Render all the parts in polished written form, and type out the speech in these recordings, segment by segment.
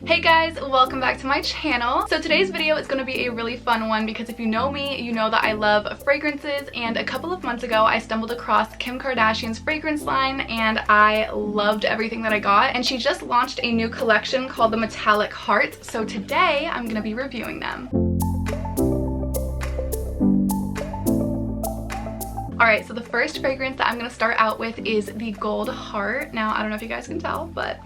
Hey guys, welcome back to my channel. So today's video is going to be a really fun one because if you know me, you know that I love fragrances, and a couple of months ago I stumbled across Kim Kardashian's fragrance line and I loved everything that I got, and she just launched a new collection called the Metallic Hearts. So today I'm going to be reviewing them. Alright, so the first fragrance that I'm going to start out with is the Gold Heart. Now, I don't know if you guys can tell, but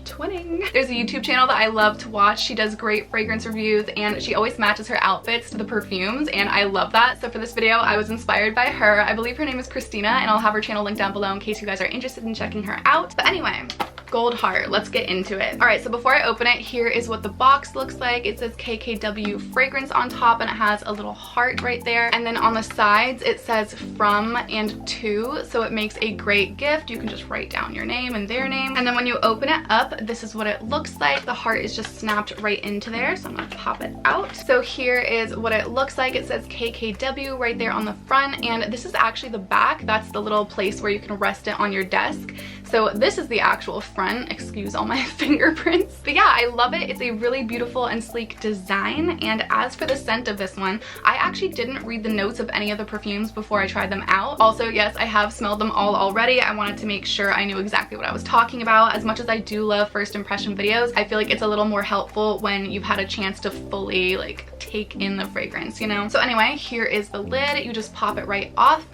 twinning. There's a YouTube channel that I love to watch. She does great fragrance reviews and she always matches her outfits to the perfumes, and I love that. So for this video, I was inspired by her. I believe her name is Christina, and I'll have her channel linked down below in case you guys are interested in checking her out. But anyway, Gold Heart, let's get into it. Alright, so before I open it, here is what the box looks like. It says KKW fragrance on top and it has a little heart right there. And then on the sides, it says from and to, so it makes a great gift. You can just write down your name and their name. And then when you open it up, this is what it looks like. The heart is just snapped right into there, so I'm gonna pop it out. So here is what it looks like. It says KKW right there on the front, and this is actually the back. That's the little place where you can rest it on your desk. So this is the actual front. Excuse all my fingerprints. But yeah, I love it. It's a really beautiful and sleek design. And as for the scent of this one, I actually didn't read the notes of any of the perfumes before I tried them out. Also, yes, I have smelled them all already. I wanted to make sure I knew exactly what I was talking about. As much as I do love first impression videos, I feel like it's a little more helpful when you've had a chance to fully take in the fragrance, you know? So anyway, here is the lid. You just pop it right off.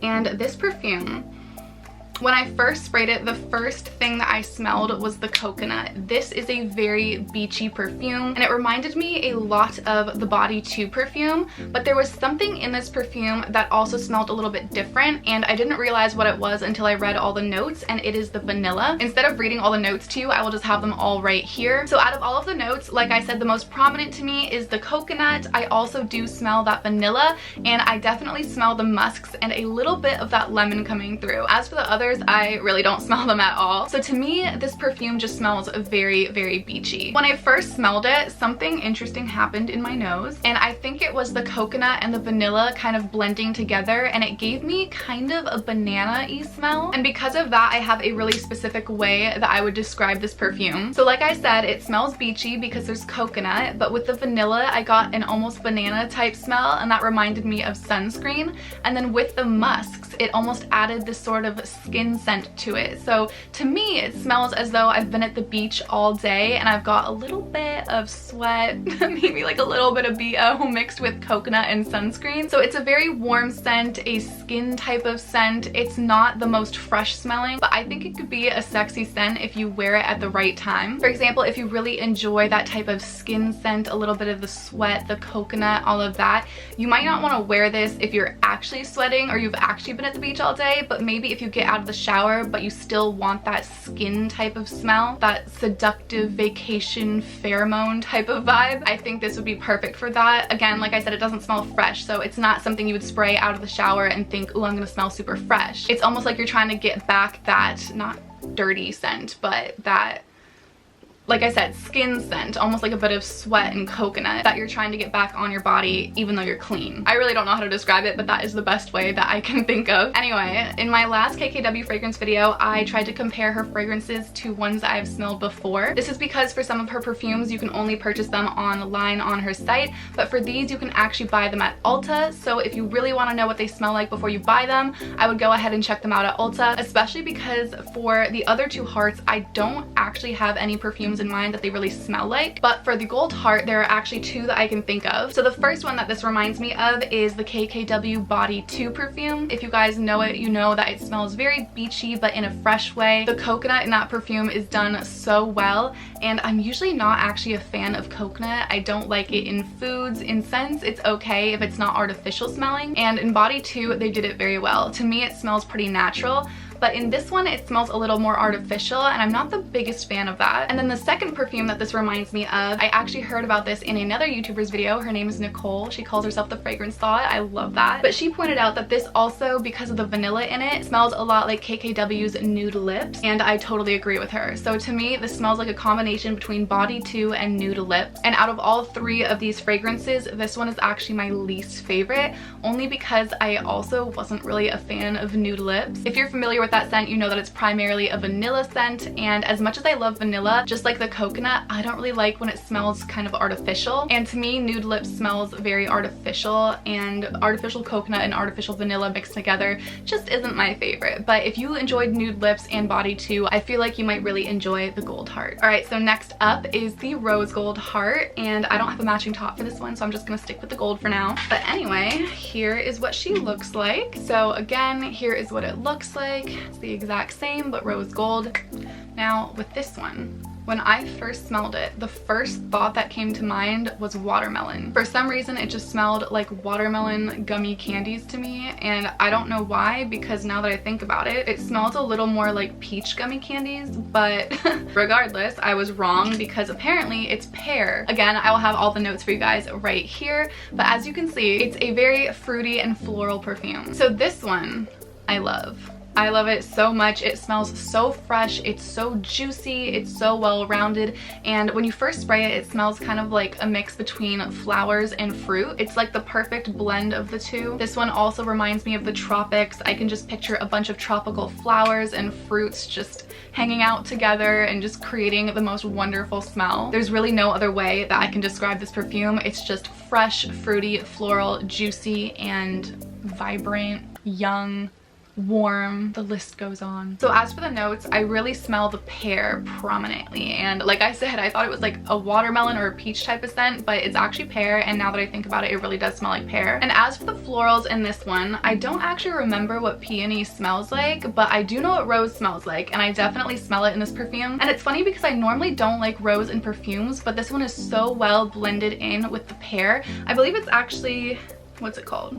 And this perfume, when I first sprayed it, the first thing that I smelled was the coconut. This is a very beachy perfume, and it reminded me a lot of the Body 2 perfume, but there was something in this perfume that also smelled a little bit different, and I didn't realize what it was until I read all the notes, and it is the vanilla. Instead of reading all the notes to you, I will just have them all right here. So out of all of the notes, like I said, the most prominent to me is the coconut. I also do smell that vanilla, and I definitely smell the musks and a little bit of that lemon coming through. As for the others, I really don't smell them at all. So to me, this perfume just smells very, very beachy. When I first smelled it, something interesting happened in my nose, and I think it was the coconut and the vanilla kind of blending together, and it gave me kind of a banana-y smell. And because of that, I have a really specific way that I would describe this perfume. So like I said, it smells beachy because there's coconut, but with the vanilla, I got an almost banana type smell, and that reminded me of sunscreen. And then with the musks, it almost added this sort of skin scent to it. So to me, it smells as though I've been at the beach all day and I've got a little bit of sweat, maybe like a little bit of BO mixed with coconut and sunscreen. So it's a very warm scent, a skin type of scent. It's not the most fresh smelling, but I think it could be a sexy scent if you wear it at the right time. For example, if you really enjoy that type of skin scent, a little bit of the sweat, the coconut, all of that, you might not want to wear this if you're actually sweating or you've actually been at the beach all day, but maybe if you get out of the shower but you still want that skin type of smell, that seductive vacation pheromone type of vibe, I think this would be perfect for that. Again, like I said, it doesn't smell fresh, so it's not something you would spray out of the shower and think, oh, I'm gonna smell super fresh. It's almost like you're trying to get back that, not dirty scent, but that, like I said, skin scent, almost like a bit of sweat and coconut that you're trying to get back on your body even though you're clean. I really don't know how to describe it, but that is the best way that I can think of. Anyway, in my last KKW fragrance video, I tried to compare her fragrances to ones I've smelled before. This is because for some of her perfumes, you can only purchase them online on her site, but for these, you can actually buy them at Ulta. So if you really want to know what they smell like before you buy them, I would go ahead and check them out at Ulta, especially because for the other two hearts, I don't actually have any perfumes in mind that they really smell like, but for the Gold Heart, there are actually two that I can think of. So the first one that this reminds me of is the KKW Body 2 perfume. If you guys know it, you know that it smells very beachy but in a fresh way. The coconut in that perfume is done so well, and I'm usually not actually a fan of coconut. I don't like it in foods. In scents, it's okay if it's not artificial smelling, and in Body 2, they did it very well. To me, it smells pretty natural, but in this one it smells a little more artificial, and I'm not the biggest fan of that. And then the second perfume that this reminds me of, I actually heard about this in another YouTuber's video. Her name is Nicole. She calls herself the Fragrance Thought. I love that. But she pointed out that this also, because of the vanilla in it, smells a lot like KKW's Nude Lips, and I totally agree with her. So to me, this smells like a combination between Body 2 and Nude Lips, and out of all three of these fragrances, this one is actually my least favorite, only because I also wasn't really a fan of Nude Lips. If you're familiar with with that scent, you know that it's primarily a vanilla scent, and as much as I love vanilla, just like the coconut, I don't really like when it smells kind of artificial. And to me, nude lips smells very artificial, and artificial coconut and artificial vanilla mixed together just isn't my favorite. But if you enjoyed nude lips and body too, I feel like you might really enjoy the gold heart. All right, so next up is the rose gold heart, and I don't have a matching top for this one, so I'm just gonna stick with the gold for now. But anyway, here is what she looks like. So again, here is what it looks like. It's the exact same, but rose gold. Now with this one, when I first smelled it, the first thought that came to mind was watermelon. For some reason, it just smelled like watermelon gummy candies to me, and I don't know why, because now that I think about it, it smells a little more like peach gummy candies, but regardless, I was wrong because apparently it's pear. Again, I will have all the notes for you guys right here, but as you can see, it's a very fruity and floral perfume. So this one, I love. I love it so much. It smells so fresh, it's so juicy, it's so well-rounded, and when you first spray it, it smells kind of like a mix between flowers and fruit. It's like the perfect blend of the two. This one also reminds me of the tropics. I can just picture a bunch of tropical flowers and fruits just hanging out together and just creating the most wonderful smell. There's really no other way that I can describe this perfume. It's just fresh, fruity, floral, juicy, and vibrant, young, warm, the list goes on. So as for the notes, I really smell the pear prominently, and like I said, I thought it was like a watermelon or a peach type of scent, but it's actually pear, and now that I think about it, it really does smell like pear. And as for the florals in this one, I don't actually remember what peony smells like, but I do know what rose smells like, and I definitely smell it in this perfume. And it's funny because I normally don't like rose in perfumes, but this one is so well blended in with the pear. I believe it's actually, what's it called?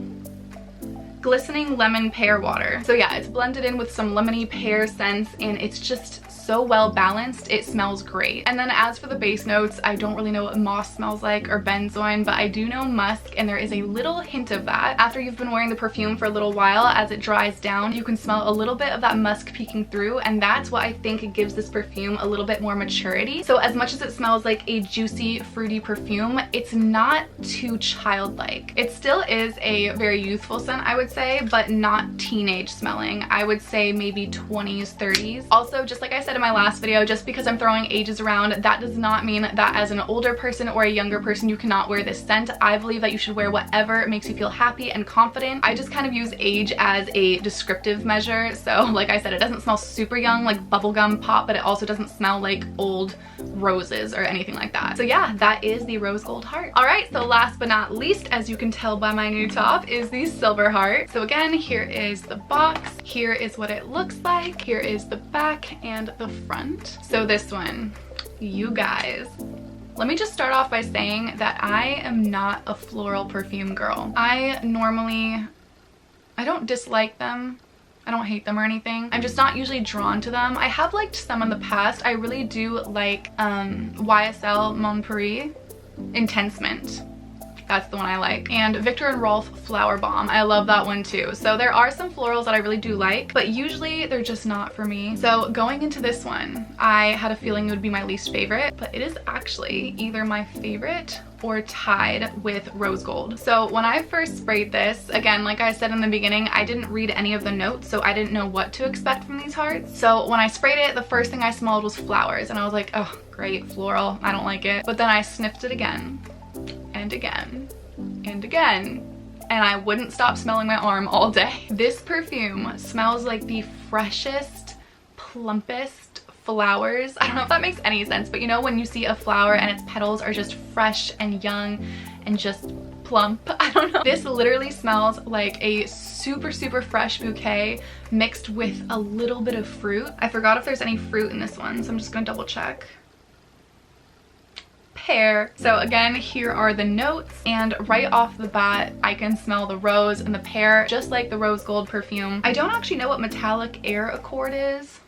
Glistening lemon pear water. So yeah, it's blended in with some lemony pear scents, and it's just so well balanced. It smells great. And then as for the base notes, I don't really know what moss smells like or benzoin, but I do know musk, and there is a little hint of that. After you've been wearing the perfume for a little while, as it dries down, you can smell a little bit of that musk peeking through, and that's what I think gives this perfume a little bit more maturity. So as much as it smells like a juicy, fruity perfume, it's not too childlike. It still is a very youthful scent, I would say, but not teenage smelling. I would say maybe 20s, 30s. Also, just like I said in my last video, just because I'm throwing ages around, that does not mean that as an older person or a younger person you cannot wear this scent. I believe that you should wear whatever makes you feel happy and confident. I just kind of use age as a descriptive measure. So like I said, it doesn't smell super young like bubblegum pop, but it also doesn't smell like old roses or anything like that. So yeah, that is the rose gold heart. All right, so last but not least, as you can tell by my new top, is the silver heart. So again, here is the box. Here is what it looks like. Here is the back and the front. So this one, you guys, let me just start off by saying that I am not a floral perfume girl. I don't dislike them. I don't hate them or anything. I'm just not usually drawn to them. I have liked some in the past. I really do like YSL Mon Prix Intense Mint. That's the one I like. And Viktor and Rolf Flower Bomb. I love that one too. So there are some florals that I really do like, but usually they're just not for me. So going into this one, I had a feeling it would be my least favorite, but it is actually either my favorite or tied with rose gold. So when I first sprayed this, again, like I said in the beginning, I didn't read any of the notes, so I didn't know what to expect from these hearts. So when I sprayed it, the first thing I smelled was flowers, and I was like, oh, great, floral, I don't like it. But then I sniffed it again, and again, and again, and I wouldn't stop smelling my arm all day. This perfume smells like the freshest, plumpest flowers. I don't know if that makes any sense, but you know when you see a flower and its petals are just fresh and young and just plump? I don't know. This literally smells like a super, super fresh bouquet mixed with a little bit of fruit. I forgot if there's any fruit in this one, so I'm just gonna double check. Pear. So again, here are the notes, and right off the bat I can smell the rose and the pear just like the rose gold perfume. I don't actually know what metallic air accord is.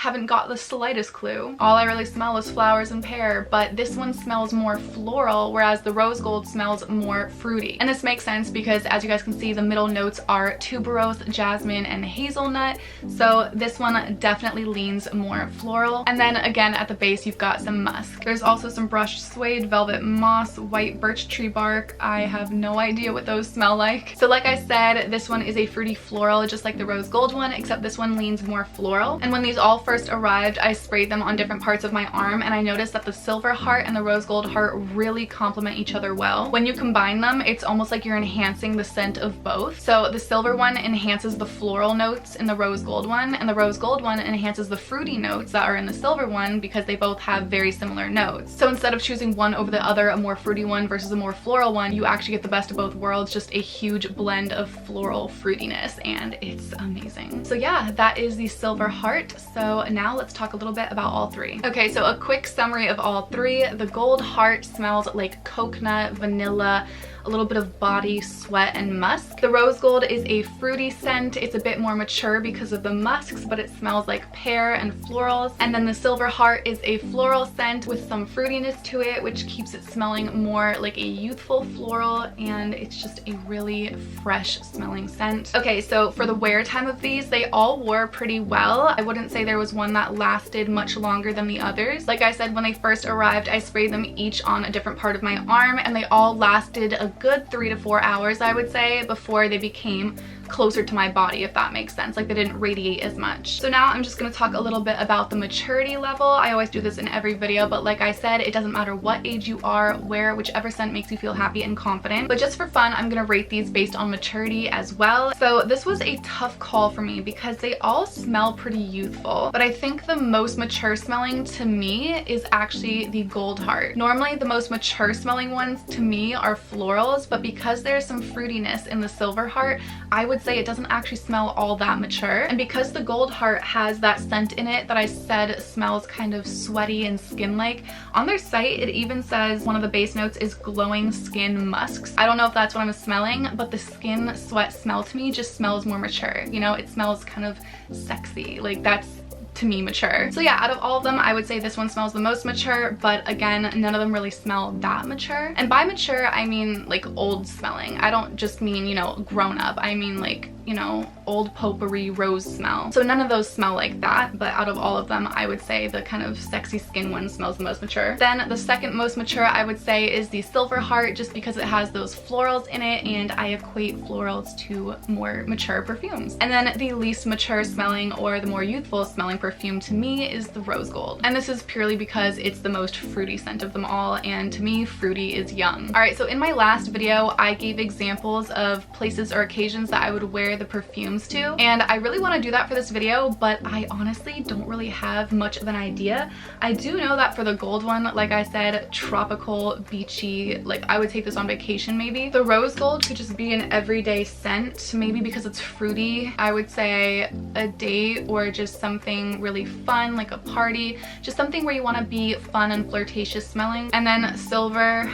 haven't got the slightest clue. All I really smell is flowers and pear, but this one smells more floral, whereas the rose gold smells more fruity. And this makes sense because, as you guys can see, the middle notes are tuberose, jasmine, and hazelnut. So this one definitely leans more floral. And then again, at the base, you've got some musk. There's also some brushed suede, velvet moss, white birch tree bark. I have no idea what those smell like. So like I said, this one is a fruity floral, just like the rose gold one, except this one leans more floral. And when these all first arrived, I sprayed them on different parts of my arm, and I noticed that the silver heart and the rose gold heart really complement each other well. When you combine them, it's almost like you're enhancing the scent of both. So the silver one enhances the floral notes in the rose gold one, and the rose gold one enhances the fruity notes that are in the silver one, because they both have very similar notes. So instead of choosing one over the other, a more fruity one versus a more floral one, you actually get the best of both worlds, just a huge blend of floral fruitiness, and it's amazing. So yeah, that is the silver heart. So now let's talk a little bit about all three. Okay, so a quick summary of all three. The gold heart smells like coconut, vanilla, a little bit of body, sweat, and musk. The rose gold is a fruity scent. It's a bit more mature because of the musks, but it smells like pear and florals. And then the silver heart is a floral scent with some fruitiness to it, which keeps it smelling more like a youthful floral, and it's just a really fresh smelling scent. Okay, so for the wear time of these, they all wore pretty well. I wouldn't say there was one that lasted much longer than the others. Like I said, when they first arrived, I sprayed them each on a different part of my arm, and they all lasted a good 3 to 4 hours, I would say, before they became closer to my body, if that makes sense. Like, they didn't radiate as much. So now I'm just going to talk a little bit about the maturity level. I always do this in every video, but like I said, it doesn't matter what age you are, wear whichever scent makes you feel happy and confident. But just for fun, I'm going to rate these based on maturity as well. So this was a tough call for me because they all smell pretty youthful, but I think the most mature smelling to me is actually the gold heart. Normally the most mature smelling ones to me are florals, but because there's some fruitiness in the silver heart, I would say it doesn't actually smell all that mature. And because the gold heart has that scent in it that I said smells kind of sweaty and skin-like, on their site it even says one of the base notes is glowing skin musks. I don't know if that's what I'm smelling, but the skin sweat smell to me just smells more mature. You know, it smells kind of sexy. Like, that's to me mature. So yeah, out of all of them, I would say this one smells the most mature, but again, none of them really smell that mature. And by mature, I mean like old smelling. I don't just mean, you know, grown up. I mean like, you know, old potpourri rose smell. So none of those smell like that, but out of all of them, I would say the kind of sexy skin one smells the most mature. Then the second most mature, I would say, is the silver heart, just because it has those florals in it, and I equate florals to more mature perfumes. And then the least mature smelling, or the more youthful smelling perfume to me, is the rose gold. And this is purely because it's the most fruity scent of them all, and to me, fruity is young. All right, so in my last video, I gave examples of places or occasions that I would wear the perfumes to, and I really want to do that for this video, but I honestly don't really have much of an idea. I do know that for the gold one, like I said, tropical, beachy, like I would take this on vacation maybe. The rose gold could just be an everyday scent, maybe because it's fruity. I would say a date, or just something really fun, like a party, just something where you want to be fun and flirtatious smelling. And then silver,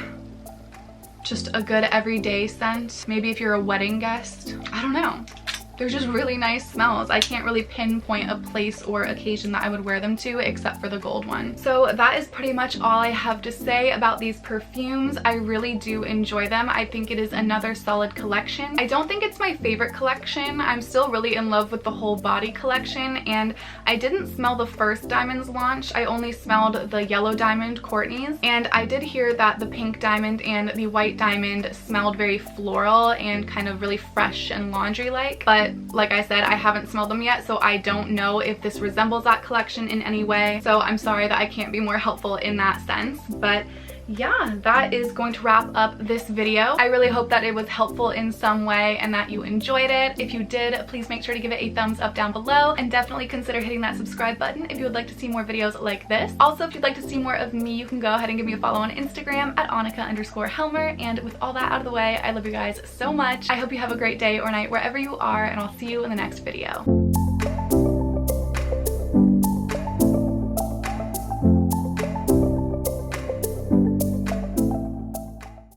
just a good everyday scent. Maybe if you're a wedding guest. I don't know. They're just really nice smells. I can't really pinpoint a place or occasion that I would wear them to, except for the gold one. So that is pretty much all I have to say about these perfumes. I really do enjoy them. I think it is another solid collection. I don't think it's my favorite collection. I'm still really in love with the whole body collection, and I didn't smell the first Diamonds launch. I only smelled the yellow diamond, Courtney's, and I did hear that the pink diamond and the white diamond smelled very floral and kind of really fresh and laundry-like, but like I said, I haven't smelled them yet, so I don't know if this resembles that collection in any way. So I'm sorry that I can't be more helpful in that sense, but yeah, that is going to wrap up this video. I really hope that it was helpful in some way and that you enjoyed it. If you did, please make sure to give it a thumbs up down below, and definitely consider hitting that subscribe button if you would like to see more videos like this. Also, if you'd like to see more of me, you can go ahead and give me a follow on Instagram at Annika_Helmer. And with all that out of the way, I love you guys so much. I hope you have a great day or night wherever you are, and I'll see you in the next video.